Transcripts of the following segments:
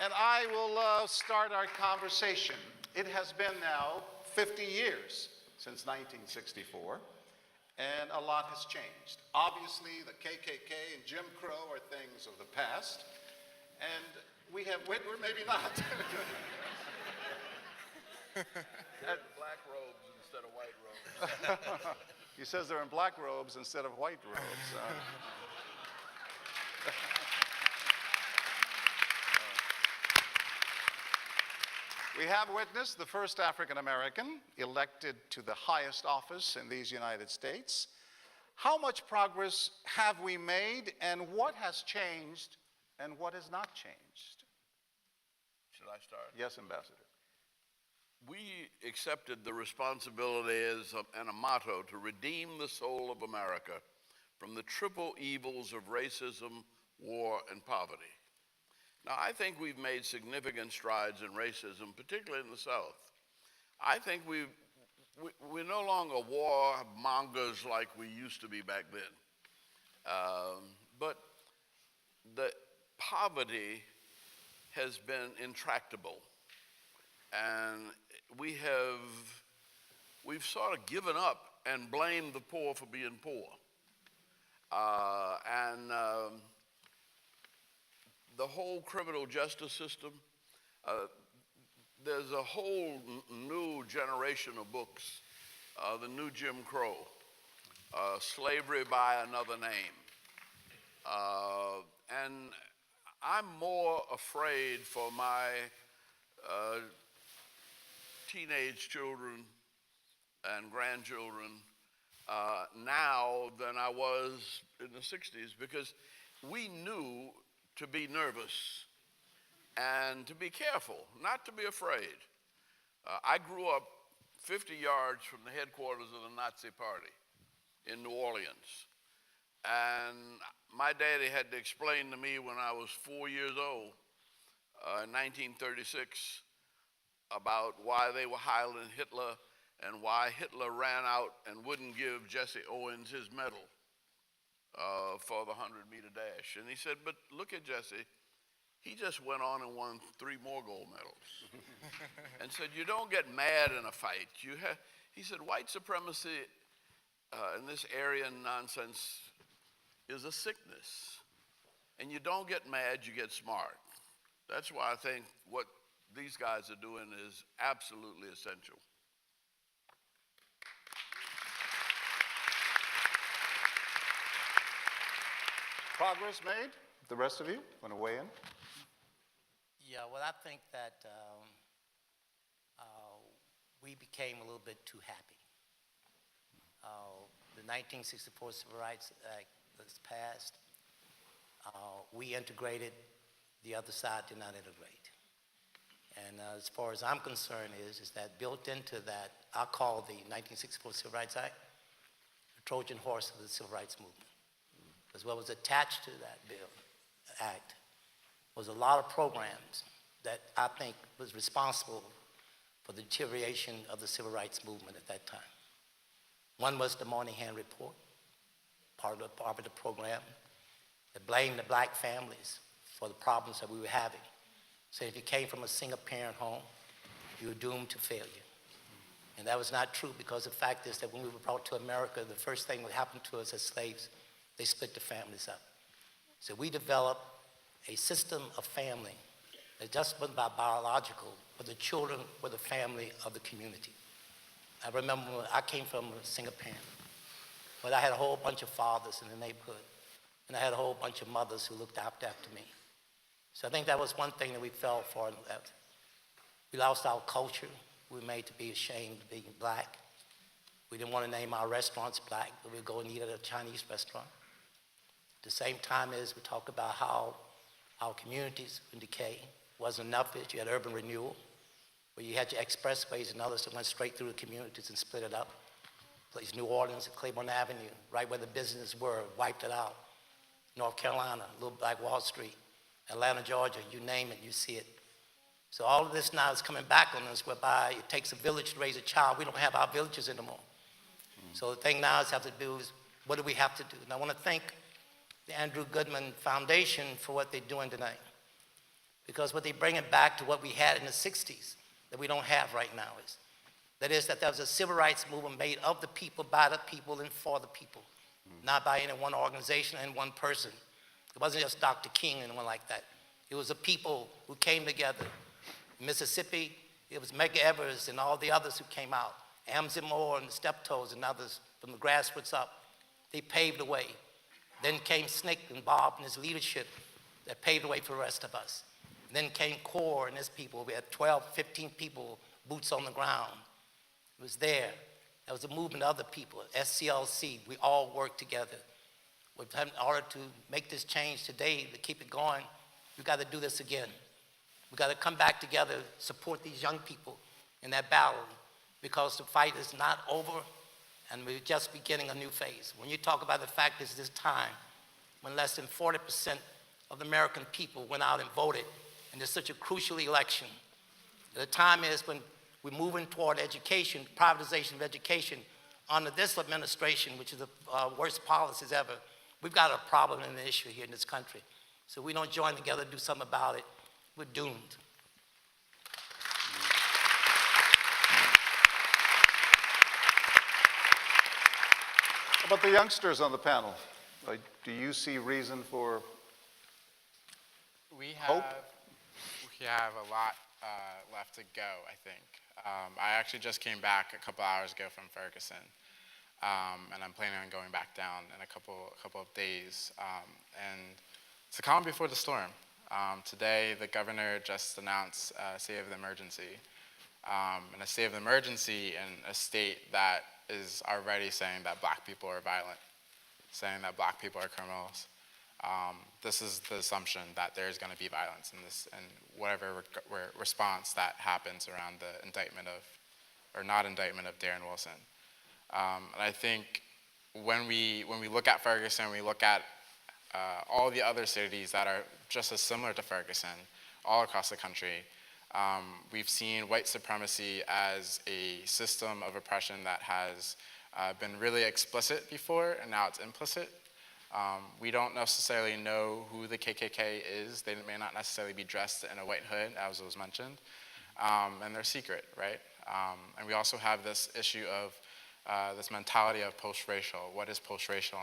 And I will start our conversation. It has been now 50 years since 1964, and a lot has changed. Obviously, the KKK and Jim Crow are things of the past, and we have, or maybe not. Black robes instead of white robes. He says they're in black robes instead of white robes. We have witnessed the first African American elected to the highest office in these United States. How much progress have we made, and what has changed, and what has not changed? Should I start? Yes, Ambassador. We accepted the responsibility as and a motto to redeem the soul of America from the triple evils of racism, war, and poverty. Now, I think we've made significant strides in racism, particularly in the South. I think we're no longer warmongers like we used to be back then. But the poverty has been intractable. And we've sort of given up and blamed the poor for being poor. The whole criminal justice system, there's a whole new generation of books, the new Jim Crow, Slavery by Another Name. And I'm more afraid for my teenage children and grandchildren now than I was in the 60s, because we knew to be nervous and to be careful, not to be afraid. I grew up 50 yards from the headquarters of the Nazi Party in New Orleans. And my daddy had to explain to me when I was 4 years old in 1936 about why they were hiring Hitler and why Hitler ran out and wouldn't give Jesse Owens his medal for the 100-meter dash. And he said, but look at Jesse. He just went on and won 3 more gold medals. And said, you don't get mad in a fight. He said, white supremacy and this Aryan nonsense is a sickness. And you don't get mad, you get smart. That's why I think what these guys are doing is absolutely essential. Progress made? The rest of you want to weigh in? Yeah, well, I think that we became a little bit too happy. The 1964 Civil Rights Act was passed. We integrated, the other side did not integrate. And as far as I'm concerned is that built into that, I call the 1964 Civil Rights Act the Trojan horse of the Civil Rights Movement. Because what was attached to that act was a lot of programs that I think was responsible for the deterioration of the civil rights movement at that time. One was the Moynihan Report, part of the program, that blamed the black families for the problems that we were having. So if you came from a single-parent home, you were doomed to failure. And that was not true, because the fact is that when we were brought to America, the first thing that happened to us as slaves, they split the families up. So we developed a system of family that just wasn't by biological, but the children were the family of the community. I remember when I came from a single parent, but I had a whole bunch of fathers in the neighborhood, and I had a whole bunch of mothers who looked after me. So I think that was one thing that we fell for. We lost our culture. We were made to be ashamed of being black. We didn't want to name our restaurants black, but we'd go and eat at a Chinese restaurant. At the same time as we talk about how our communities in decay, wasn't enough is you had urban renewal, where you had your expressways and others that went straight through the communities and split it up. Place New Orleans and Claiborne Avenue, right where the businesses were, wiped it out. North Carolina, Little Black Wall Street, Atlanta, Georgia, you name it, you see it. So all of this now is coming back on us, whereby it takes a village to raise a child. We don't have our villages anymore. So the thing now is have to do is, what do we have to do? And I want to thank the Andrew Goodman Foundation for what they're doing tonight. because what they're bringing back to what we had in the 60s that we don't have right now is that there was a civil rights movement made of the people, by the people, and for the people, not by any one organization and one person. It wasn't just Dr. King and one like that. It was the people who came together. In Mississippi, it was Medgar Evers and all the others who came out, Amzie Moore and the Steptoes and others from the grassroots up. They paved the way. Then came Snick and Bob and his leadership that paved the way for the rest of us. Then came CORE and his people. We had 12, 15 people, boots on the ground. It was there. There was a movement of other people, SCLC. We all worked together. In order to make this change today, to keep it going, we've got to do this again. We've got to come back together, support these young people in that battle, because the fight is not over, and we're just beginning a new phase. When you talk about the fact it's this time when less than 40% of the American people went out and voted, and it's such a crucial election, the time is when we're moving toward education, privatization of education. Under this administration, which is the worst policies ever, we've got a problem and an issue here in this country. So if we don't join together and do something about it, we're doomed. How about the youngsters on the panel? Do you see reason for hope? We have a lot left to go, I think. I actually just came back a couple hours ago from Ferguson, and I'm planning on going back down in a couple of days. And it's the calm before the storm. Today, the governor just announced a state of the emergency, and a state of emergency in a state that is already saying that black people are violent, saying that black people are criminals. This is the assumption that there's going to be violence in this, and whatever response that happens around the indictment of, or not indictment of Darren Wilson. And I think when we look at Ferguson, we look at all the other cities that are just as similar to Ferguson all across the country. We've seen white supremacy as a system of oppression that has been really explicit before, and now it's implicit. We don't necessarily know who the KKK is. They may not necessarily be dressed in a white hood, as was mentioned, and they're secret, right? And we also have this issue of this mentality of post-racial. What is post-racial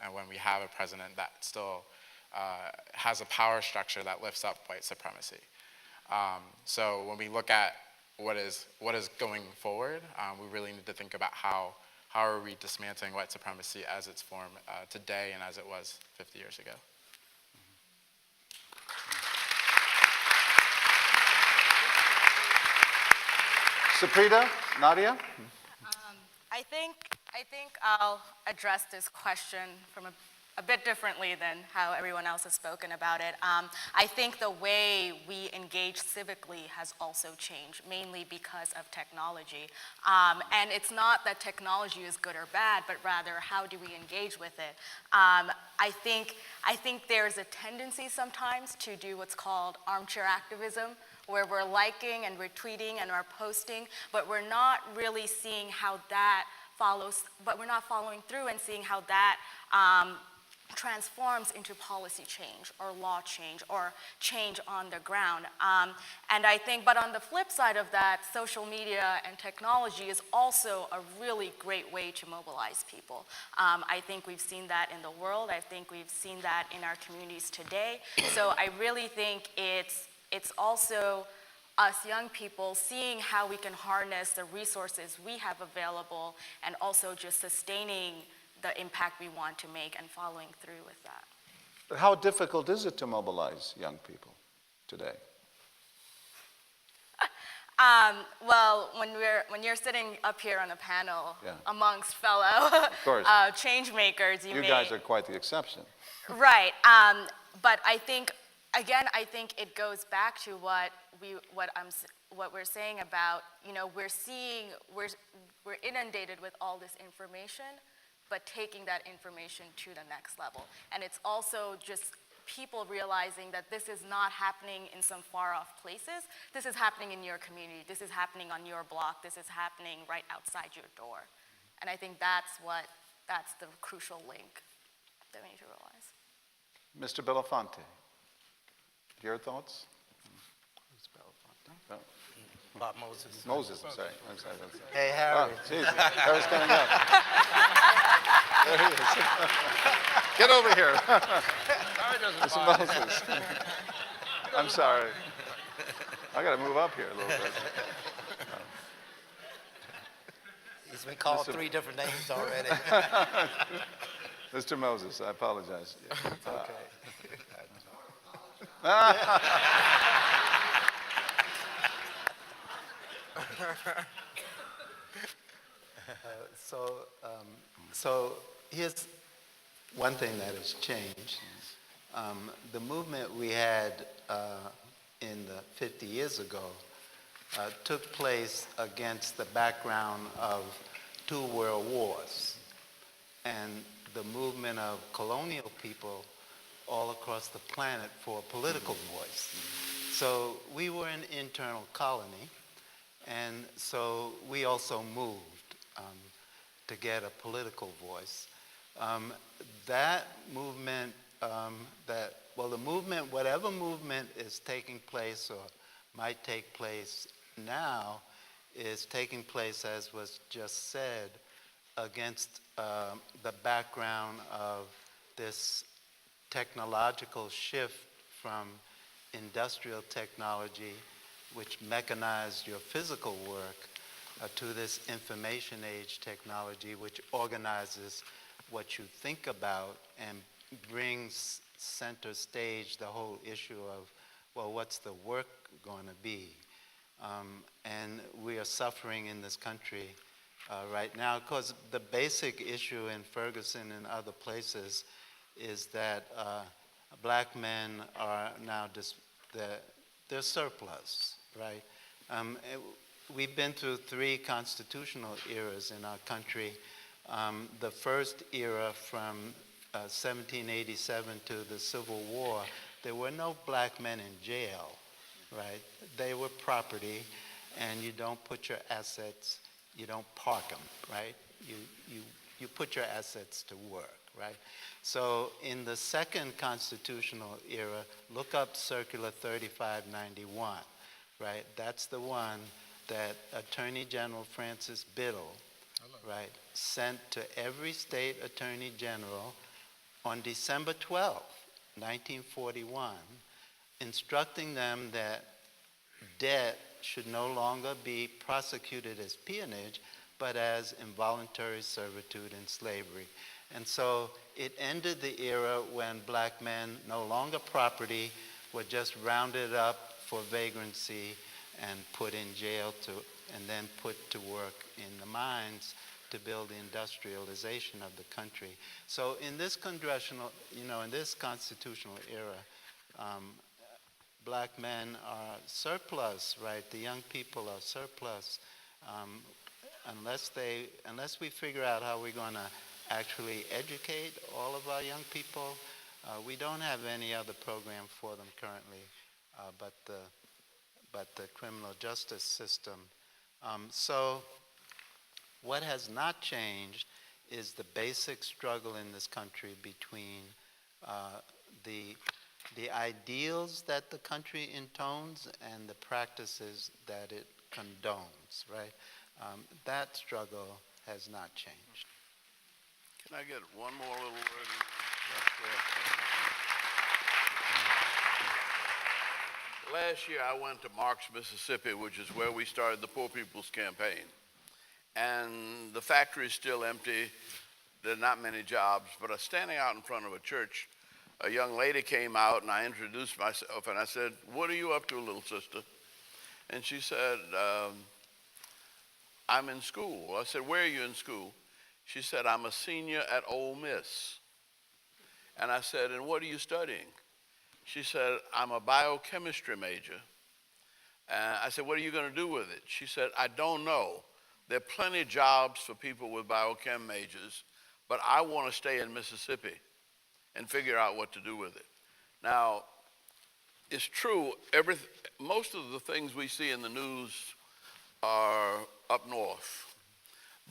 and when we have a president that still has a power structure that lifts up white supremacy? So when we look at what is going forward, we really need to think about how are we dismantling white supremacy as its form today and as it was 50 years ago. Saprita, Nadia? I think I'll address this question from a bit differently than how everyone else has spoken about it. I think the way we engage civically has also changed, mainly because of technology. And it's not that technology is good or bad, but rather how do we engage with it? I think there's a tendency sometimes to do what's called armchair activism, where we're liking and retweeting and we're posting, but we're not really seeing how that follows, but we're not following through and seeing how that transforms into policy change or law change or change on the ground. And I think, but on the flip side of that, social media and technology is also a really great way to mobilize people. I think we've seen that in the world. I think we've seen that in our communities today. So I really think it's also us young people seeing how we can harness the resources we have available and also just sustaining the impact we want to make and following through with that. But how difficult is it to mobilize young people today? Well, when you're sitting up here on a panel Yeah. amongst fellow course. change makers, You guys are quite the exception. right. But I think again, I think it goes back to what we're saying about, we're inundated with all this information, but taking that information to the next level. And it's also just people realizing that this is not happening in some far off places. This is happening in your community. This is happening on your block. This is happening right outside your door. And I think that's the crucial link that we need to realize. Mr. Belafonte, your thoughts? Bob Moses. Moses, I'm sorry. I'm sorry. Hey, Oh, Harry. geez, Harry's coming up. There he is. Get over here. Mr. Moses. I'm sorry. I got to move up here a little bit. He's been called Mr. 3 different names already. Mr. Moses, I apologize. Okay. So here's one thing that has changed. The movement we had in the 50 years ago took place against the background of 2 world wars and the movement of colonial people all across the planet for a political voice. So we were an internal colony, and so we also moved to get a political voice. That movement, the movement, whatever movement is taking place or might take place now, is taking place, as was just said, against the background of this technological shift from industrial technology, which mechanized your physical work, to this information age technology, which organizes what you think about and brings center stage the whole issue of, well, what's the work going to be? And we are suffering in this country right now because the basic issue in Ferguson and other places is that black men are now they're surplus, right? We've been through 3 constitutional eras in our country. The first era from 1787 to the Civil War, there were no black men in jail, right? They were property, and you don't put your assets, you don't park them, right? You put your assets to work, right? So in the second constitutional era, look up Circular 3591, right? That's the one that Attorney General Francis Biddle, right, sent to every state attorney general on December 12, 1941, instructing them that debt should no longer be prosecuted as peonage, but as involuntary servitude and slavery. And so it ended the era when black men, no longer property, were just rounded up for vagrancy and put in jail and then put to work in the mines to build the industrialization of the country. So in this congressional, in this constitutional era, black men are surplus, right? The young people are surplus. Unless we figure out how we're going to actually educate all of our young people, we don't have any other program for them currently but the criminal justice system. So what has not changed is the basic struggle in this country between the ideals that the country intones and the practices that it condones, right? That struggle has not changed. Can I get one more little word in? Last year I went to Marks, Mississippi, which is where we started the Poor People's Campaign. And the factory is still empty. There are not many jobs, but I was standing out in front of a church. A young lady came out and I introduced myself and I said, "What are you up to, little sister?" And she said, "I'm in school." I said, "Where are you in school?" She said, "I'm a senior at Ole Miss." And I said, "And what are you studying?" She said, "I'm a biochemistry major." I said, "What are you going to do with it?" She said, "I don't know. There are plenty of jobs for people with biochem majors, but I want to stay in Mississippi and figure out what to do with it." Now, it's true, most of the things we see in the news are up north.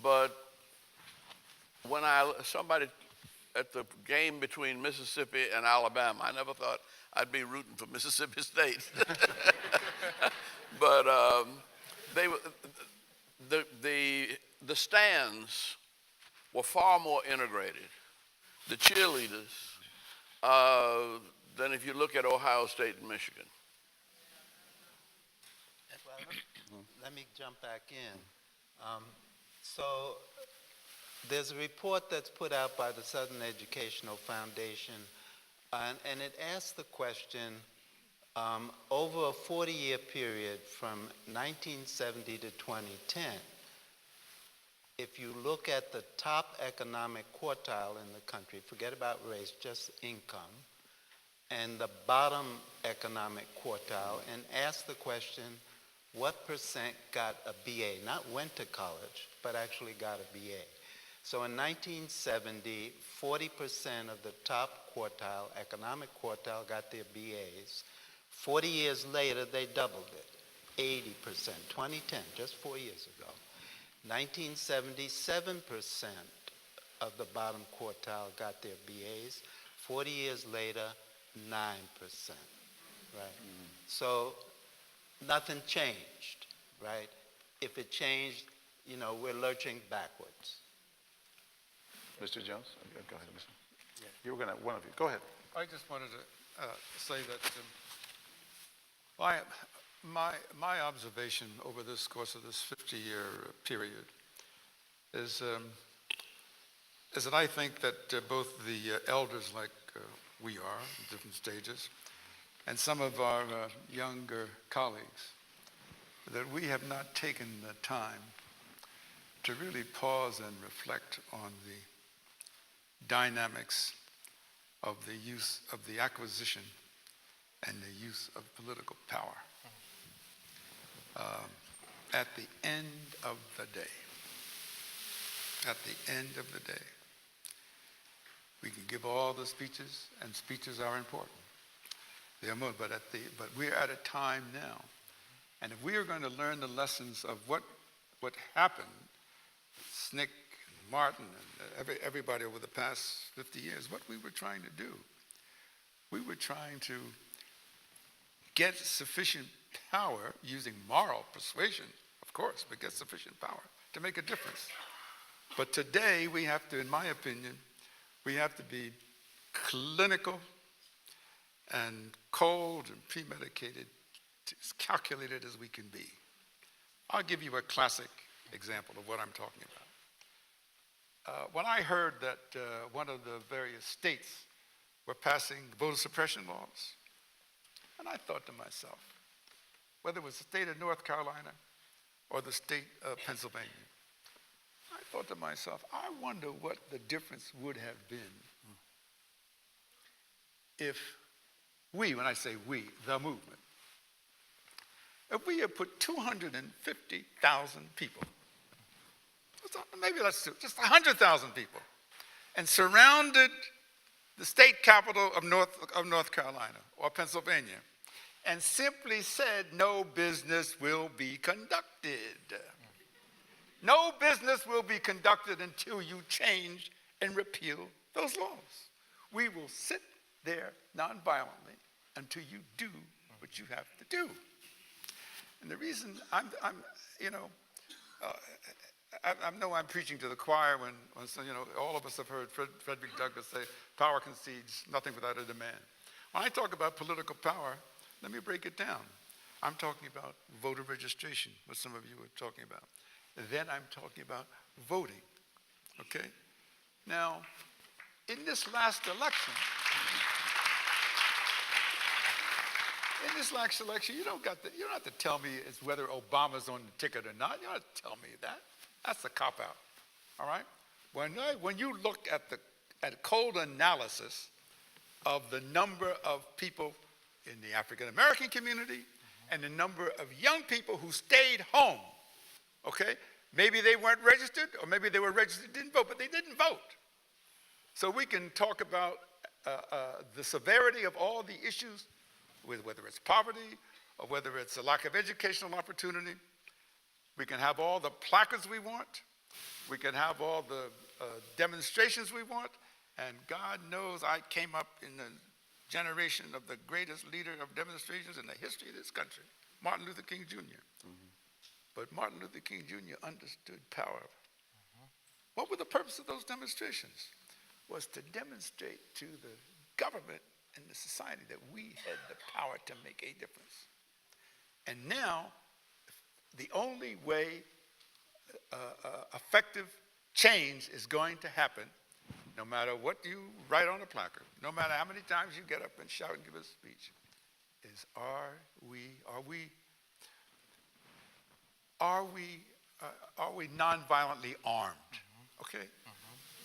But when somebody at the game between Mississippi and Alabama, I never thought I'd be rooting for Mississippi State. But they were, the stands were far more integrated. The cheerleaders than if you look at Ohio State and Michigan. Well, let me jump back in. So there's a report that's put out by the Southern Educational Foundation, and it asks the question, over a 40-year period from 1970 to 2010, if you look at the top economic quartile in the country, forget about race, just income, and the bottom economic quartile, and ask the question, what percent got a BA? Not went to college, but actually got a BA. So in 1970, 40% of the top quartile, economic quartile, got their BAs. 40 years later, they doubled it, 80%, 2010, just 4 years ago. 1970, 7% of the bottom quartile got their BAs. 40 years later, 9%, right? So nothing changed, right? If it changed, you know, we're lurching backwards. Mr. Jones? Go ahead, Mr. You were going to, one of you, go ahead. I just wanted to say that my observation over this course of this 50-year period is that I think that both the elders, like we are in different stages, and some of our younger colleagues, that we have not taken the time to really pause and reflect on the dynamics of the use of the acquisition and the use of political power. At the end of the day, we can give all the speeches, and speeches are important. They are more, but we're at a time now, and if we are going to learn the lessons of what happened, SNCC and Martin and everybody over the past 50 years, what we were trying to do, we were trying to get sufficient power using moral persuasion, of course, but get sufficient power to make a difference. But today we have to, in my opinion, we have to be clinical and cold and premeditated, as calculated as we can be. I'll give you a classic example of what I'm talking about. When I heard that one of the various states were passing voter suppression laws, and I thought to myself, whether it was the state of North Carolina or the state of Pennsylvania, I thought to myself, I wonder what the difference would have been if we, when I say we, the movement, if we had put 250,000 people, maybe let's do just 100,000 people, and surrounded the state capital of North Carolina or Pennsylvania, and simply said, no business will be conducted. No business will be conducted until you change and repeal those laws. We will sit there nonviolently until you do what you have to do. And the reason I know I'm preaching to the choir when all of us have heard Frederick Douglass say, power concedes nothing without a demand. When I talk about political power, let me break it down. I'm talking about voter registration, what some of you are talking about. Then I'm talking about voting, okay? Now, in this last election, you don't have to tell me it's whether Obama's on the ticket or not. You don't have to tell me that. That's a cop-out, all right? When you look at cold analysis of the number of people in the African-American community and the number of young people who stayed home, okay? Maybe they weren't registered, or maybe they were registered, didn't vote, but they didn't vote. So we can talk about the severity of all the issues, with whether it's poverty or whether it's a lack of educational opportunity. We can have all the placards we want. We can have all the demonstrations we want. And God knows I came up in the generation of the greatest leader of demonstrations in the history of this country, Martin Luther King Jr. But Martin Luther King Jr. understood power. What were the purpose of those demonstrations? Was to demonstrate to the government and the society that we had the power to make a difference. And now, the only way effective change is going to happen, no matter what you write on a placard, no matter how many times you get up and shout and give a speech, is are we nonviolently armed? Okay?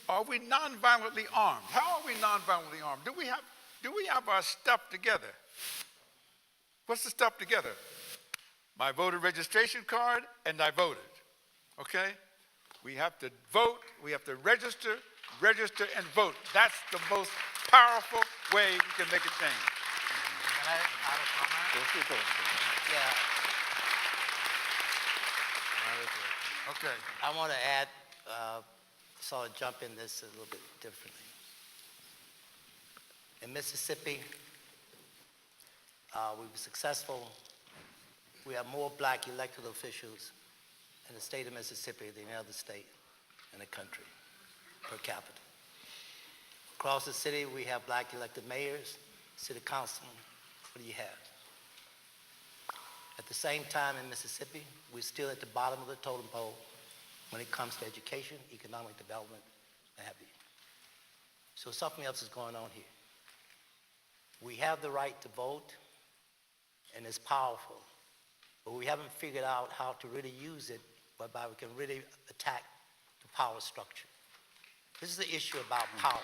Are we nonviolently armed? How are we nonviolently armed? Do we have our stuff together? What's the stuff together? My voter registration card, and I voted. Okay? We have to vote, we have to register and vote. That's the most powerful way we can make a change. Can I add a comment? Yeah, Okay. I want to add, sort of jump in this a little bit differently. In Mississippi, we were successful. We have more black elected officials in the state of Mississippi than any other state in the country per capita. Across the city, we have black elected mayors, city councilmen. What do you have? At the same time in Mississippi, we're still at the bottom of the totem pole when it comes to education, economic development, and have you. So something else is going on here. We have the right to vote, and it's powerful, but we haven't figured out how to really use it, whereby we can really attack the power structure. This is the issue about power.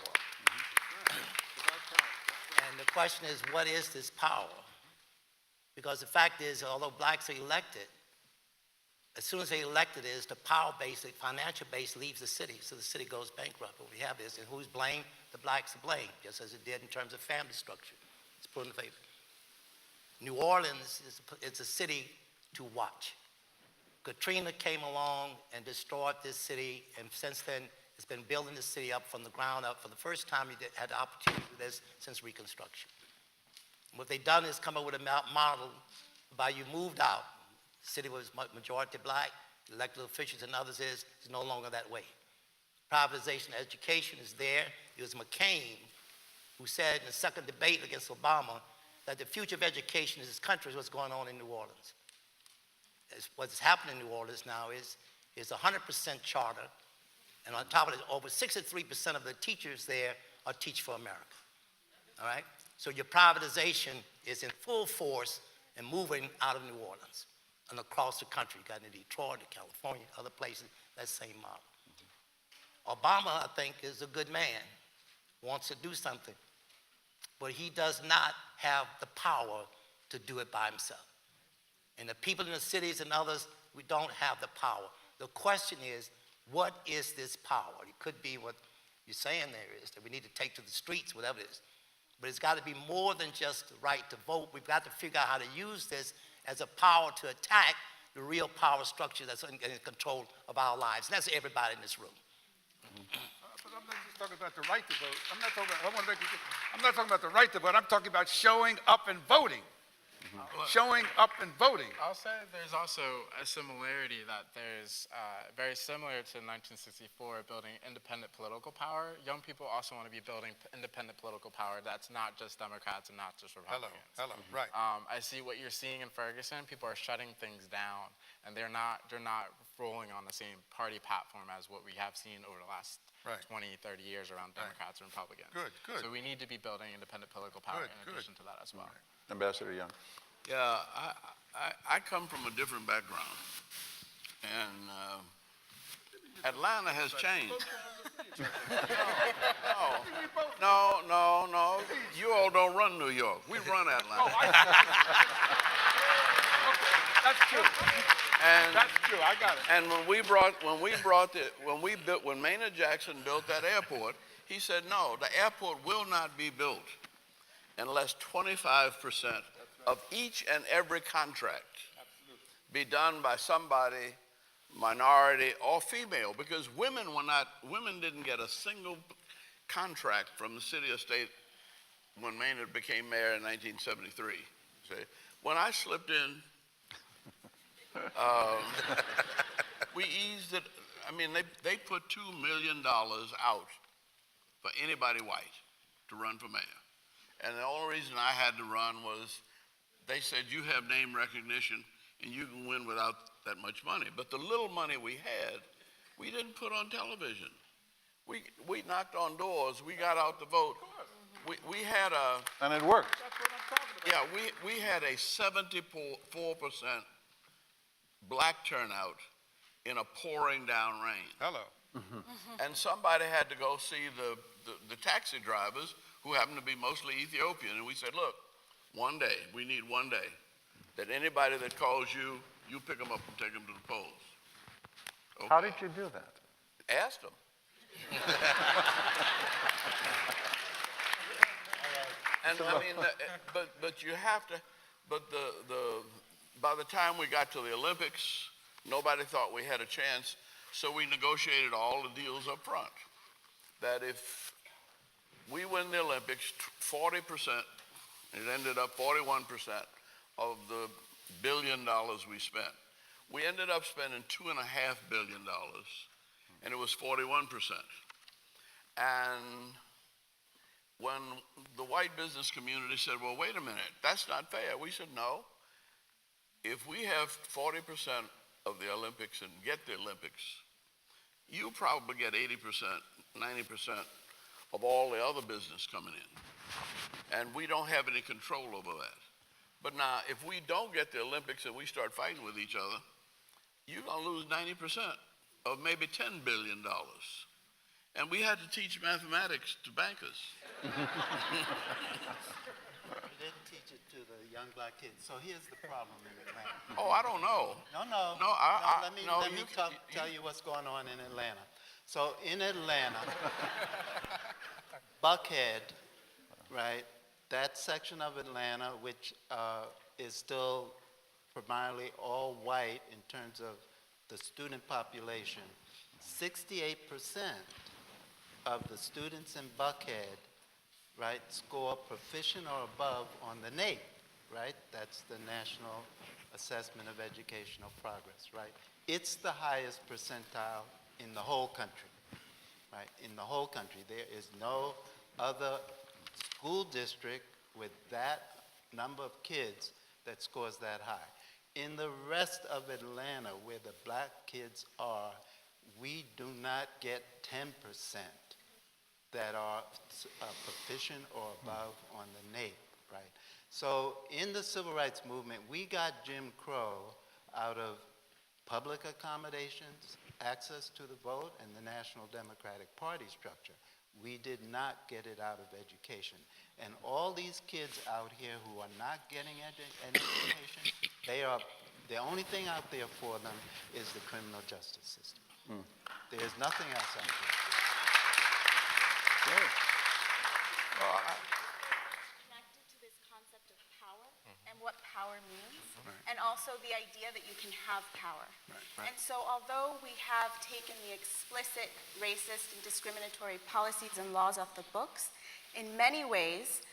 And the question is, what is this power? Because the fact is, although blacks are elected, as soon as they're elected is the power base, the financial base leaves the city, so the city goes bankrupt. What we have is, and who's blamed? The blacks are blamed, just as it did in terms of family structure. It's put in favor. New Orleans is a city to watch. Katrina came along and destroyed this city, and since then, it's been building the city up from the ground up. For the first time, you had the opportunity to do this since Reconstruction. What they've done is come up with a model by you moved out. The city was majority black, elected officials and others is no longer that way. Privatization of education is there. It was McCain who said in the second debate against Obama that the future of education in this country is what's going on in New Orleans. What's happening in New Orleans now is 100% charter, and on top of it, over 63% of the teachers there are Teach for America, all right? So your privatization is in full force and moving out of New Orleans and across the country. You got in Detroit, California, other places, that same model. Obama, I think, is a good man, wants to do something, but he does not have the power to do it by himself. And the people in the cities and others, we don't have the power. The question is, what is this power? It could be what you're saying there is, that we need to take to the streets, whatever it is. But it's got to be more than just the right to vote. We've got to figure out how to use this as a power to attack the real power structure that's in control of our lives. And that's everybody in this room. But I'm not just talking about the right to vote. I'm not talking about the right to vote. I'm talking about showing up and voting. Showing up and voting. I'll say there's also a similarity that there's very similar to 1964 building independent political power. Young people also want to be building independent political power that's not just Democrats and not just Republicans. Hello, right. I see what you're seeing in Ferguson. People are shutting things down, and they're not rolling on the same party platform as what we have seen over the last 20, 30 years around Democrats and Republicans. Good. So we need to be building independent political power in addition to that as well. Ambassador Young. Yeah, I come from a different background, and Atlanta has changed. No. You all don't run New York. We run Atlanta. That's true. And That's true. I got it. And when Maynard Jackson built that airport, he said, no, the airport will not be built unless 25% of each and every contract be done by somebody, minority or female, because women didn't get a single contract from the city or state when Maynard became mayor in 1973. See? When I slipped in, we eased it. I mean, they put $2 million out for anybody white to run for mayor. And the only reason I had to run was they said, you have name recognition and you can win without that much money. But the little money we had, we didn't put on television. We knocked on doors. We got out the vote. We had a, And it worked. yeah, we had a 74% black turnout in a pouring down rain. Hello. And somebody had to go see the taxi drivers who happened to be mostly Ethiopian. And we said, look, one day, we need one day, that anybody that calls you, you pick them up and take them to the polls. Okay. How did you do that? Ask them. And I mean, but you have to, but by the time we got to the Olympics, nobody thought we had a chance, so we negotiated all the deals up front. That if we win the Olympics, 40%, it ended up 41% of the $1 billion we spent. We ended up spending $2.5 billion, and it was 41%. And when the white business community said, well, wait a minute, that's not fair. We said, no. If we have 40% of the Olympics and get the Olympics, you probably get 80%, 90% of all the other business coming in. And we don't have any control over that. But now, if we don't get the Olympics and we start fighting with each other, you're going to lose 90% of maybe $10 billion. And we had to teach mathematics to bankers. We didn't teach it to the young black kids. So here's the problem in Atlanta. Oh, I don't know. No. Let me tell you what's going on in Atlanta. So in Atlanta, Buckhead, right, that section of Atlanta, which is still primarily all white in terms of the student population, 68% of the students in Buckhead, right, score proficient or above on the NAEP, right? That's the National Assessment of Educational Progress, right? It's the highest percentile in the whole country, right? In the whole country. There is no other school district with that number of kids that scores that high. In the rest of Atlanta, where the black kids are, we do not get 10% that are proficient or above on the NAEP, right? So in the civil rights movement, we got Jim Crow out of public accommodations, access to the vote, and the National Democratic Party structure. We did not get it out of education. And all these kids out here who are not getting an education, the only thing out there for them is the criminal justice system. There's nothing else out there. Connected to this concept of power and what power means, and also the idea that you can have power. And so although we have taken the explicit racist and discriminatory policies and laws off the books, in many ways,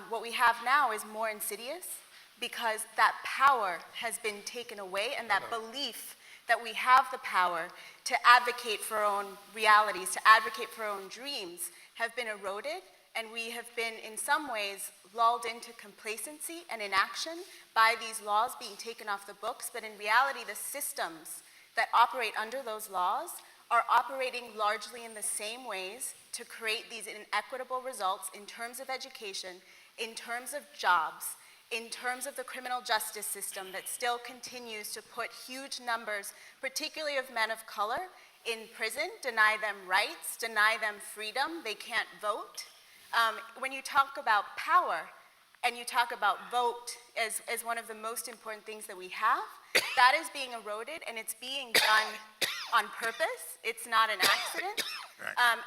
what we have now is more insidious because that power has been taken away, and that belief that we have the power to advocate for our own realities, to advocate for our own dreams, have been eroded, and we have been, in some ways, lulled into complacency and inaction by these laws being taken off the books. But in reality, the systems that operate under those laws are operating largely in the same ways to create these inequitable results in terms of education, in terms of jobs, in terms of the criminal justice system that still continues to put huge numbers, particularly of men of color, in prison, deny them rights, deny them freedom. They can't vote. When you talk about power and you talk about vote as one of the most important things that we have, that is being eroded, and it's being done on purpose. It's not an accident.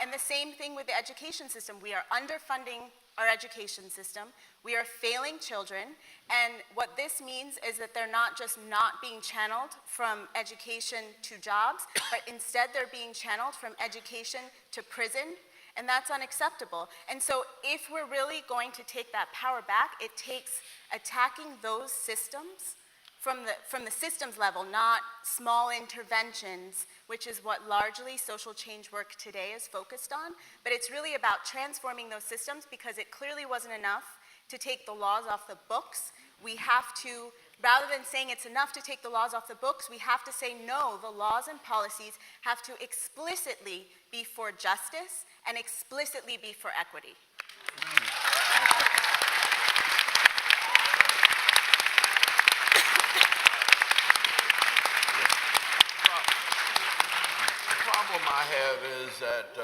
And the same thing with the education system. We are underfunding our education system. We are failing children, and what this means is that they're not just not being channeled from education to jobs, but instead they're being channeled from education to prison, and that's unacceptable. And so if we're really going to take that power back, it takes attacking those systems from the systems level, not small interventions, which is what largely social change work today is focused on. But it's really about transforming those systems, because it clearly wasn't enough to take the laws off the books. We have to, rather than saying it's enough to take the laws off the books, we have to say no, the laws and policies have to explicitly be for justice and explicitly be for equity. The problem I have is that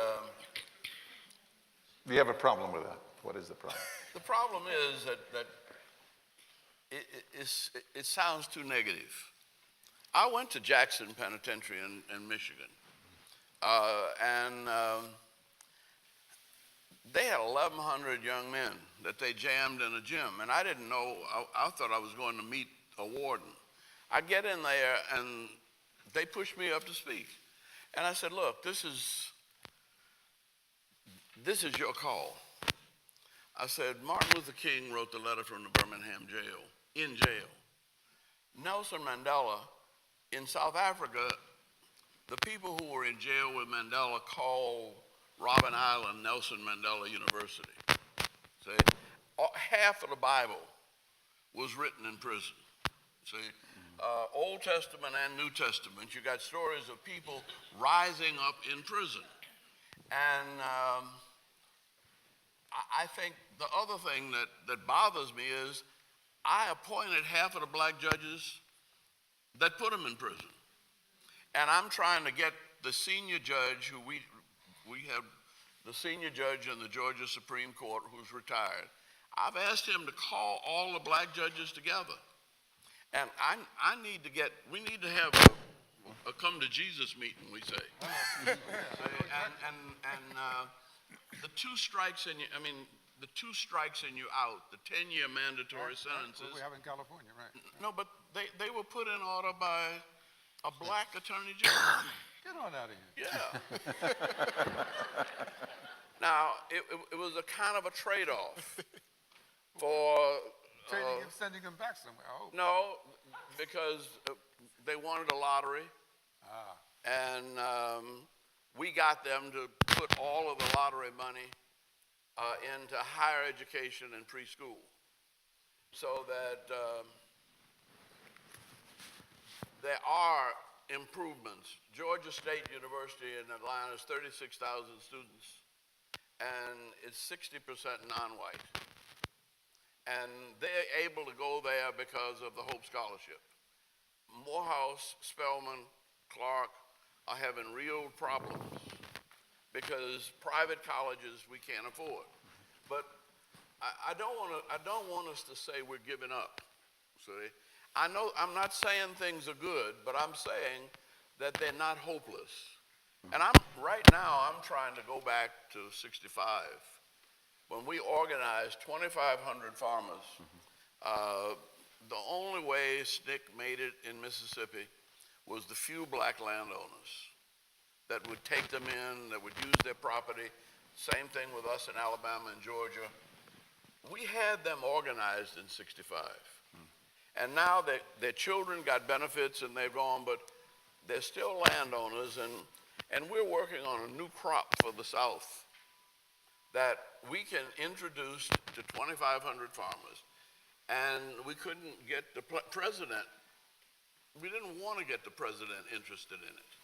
You have a problem with that. What is the problem? the problem is that it sounds too negative. I went to Jackson Penitentiary in Michigan, and they had 1,100 young men that they jammed in a gym, and I didn't know. I thought I was going to meet a warden. I get in there, and they pushed me up to speak, and I said, "Look, this is your call." I said, Martin Luther King wrote the letter from the Birmingham jail, in jail. Nelson Mandela, in South Africa, the people who were in jail with Mandela called Robben Island Nelson Mandela University. See, half of the Bible was written in prison. See, Old Testament and New Testament, you got stories of people rising up in prison. And I think the other thing that bothers me is I appointed half of the black judges that put them in prison. And I'm trying to get the senior judge, who we have the senior judge in the Georgia Supreme Court who's retired. I've asked him to call all the black judges together. And we need to have a come to Jesus meeting, we say. The two strikes and you out, the 10-year mandatory sentences. We have in California, right? No, but they were put in order by a black attorney general. Get on out of here. Yeah. Now, it was a kind of a trade-off for... Sending them back somewhere, I hope. No, because they wanted a lottery. And we got them to put all of the lottery money into higher education and preschool, so that there are improvements. Georgia State University in Atlanta is 36,000 students, and it's 60% non-white. And they're able to go there because of the Hope Scholarship. Morehouse, Spelman, Clark are having real problems because private colleges we can't afford. But I don't want us to say we're giving up. See, I know I'm not saying things are good, but I'm saying that they're not hopeless. And right now I'm trying to go back to '65 when we organized 2,500 farmers. The only way SNCC made it in Mississippi was the few black landowners that would take them in, that would use their property. Same thing with us in Alabama and Georgia. We had them organized in '65. And now their children got benefits and they're gone, but they're still landowners, and we're working on a new crop for the South that we can introduce to 2,500 farmers. And we couldn't get the president, we didn't want to get the president interested in it.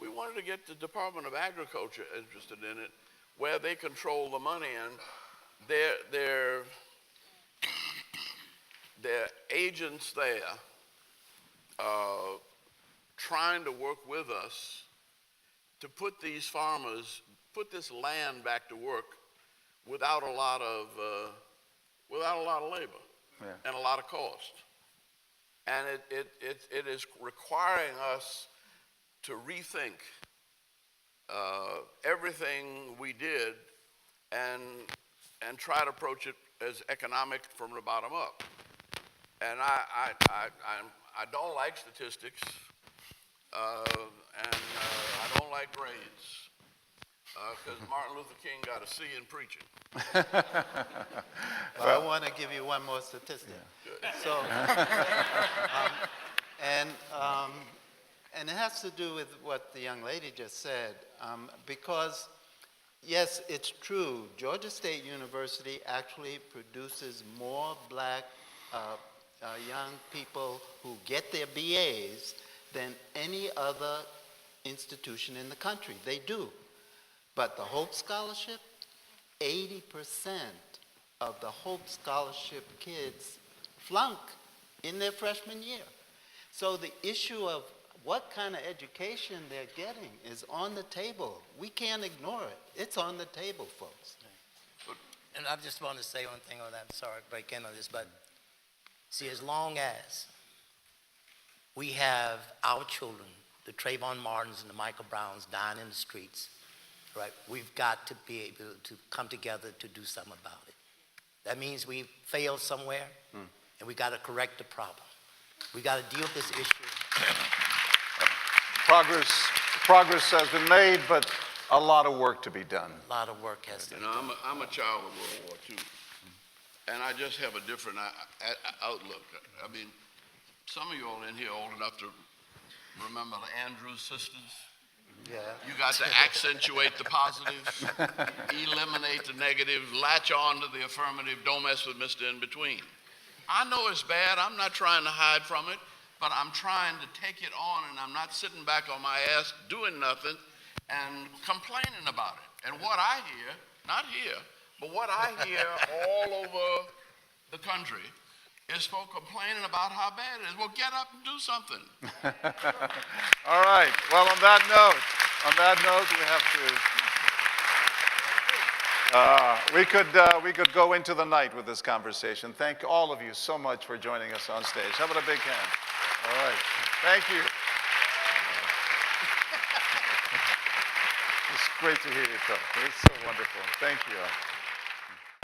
We wanted to get the Department of Agriculture interested in it, where they control the money, and their agents there trying to work with us to put these farmers, put this land back to work without a lot of labor. Yeah. And a lot of cost. And it is requiring us to rethink everything we did and try to approach it as economic from the bottom up. And I don't like statistics, and I don't like grades, because Martin Luther King got a C in preaching. Well, I want to give you one more statistic. So, and it has to do with what the young lady just said, because yes, it's true, Georgia State University actually produces more black young people who get their BAs than any other institution in the country. They do. But the Hope Scholarship, 80% of the Hope Scholarship kids flunk in their freshman year. So the issue of what kind of education they're getting is on the table. We can't ignore it. It's on the table, folks. And I just want to say one thing on that. I'm sorry to break in on this, but see, as long as we have our children, the Trayvon Martins and the Michael Browns dying in the streets, right, we've got to be able to come together to do something about it. That means we failed somewhere, and we got to correct the problem. We got to deal with this issue. Progress has been made, but a lot of work to be done. A lot of work has to be You know, done. I'm a child of World War II, and I just have a different outlook. I mean, some of you all in here are old enough to remember the Andrews sisters. Yeah. You got to accentuate the positives, eliminate the negatives, latch on to the affirmative, don't mess with Mr. In Between. I know it's bad, I'm not trying to hide from it, but I'm trying to take it on, and I'm not sitting back on my ass doing nothing and complaining about it. And what I hear, not here, but what I hear all over the country is folk complaining about how bad it is. Well, get up and do something. All right. Well, on that note, we have to. We could go into the night with this conversation. Thank all of you so much for joining us on stage. How about a big hand? All right. Thank you. It's great to hear you talk. It's so wonderful. Thank you.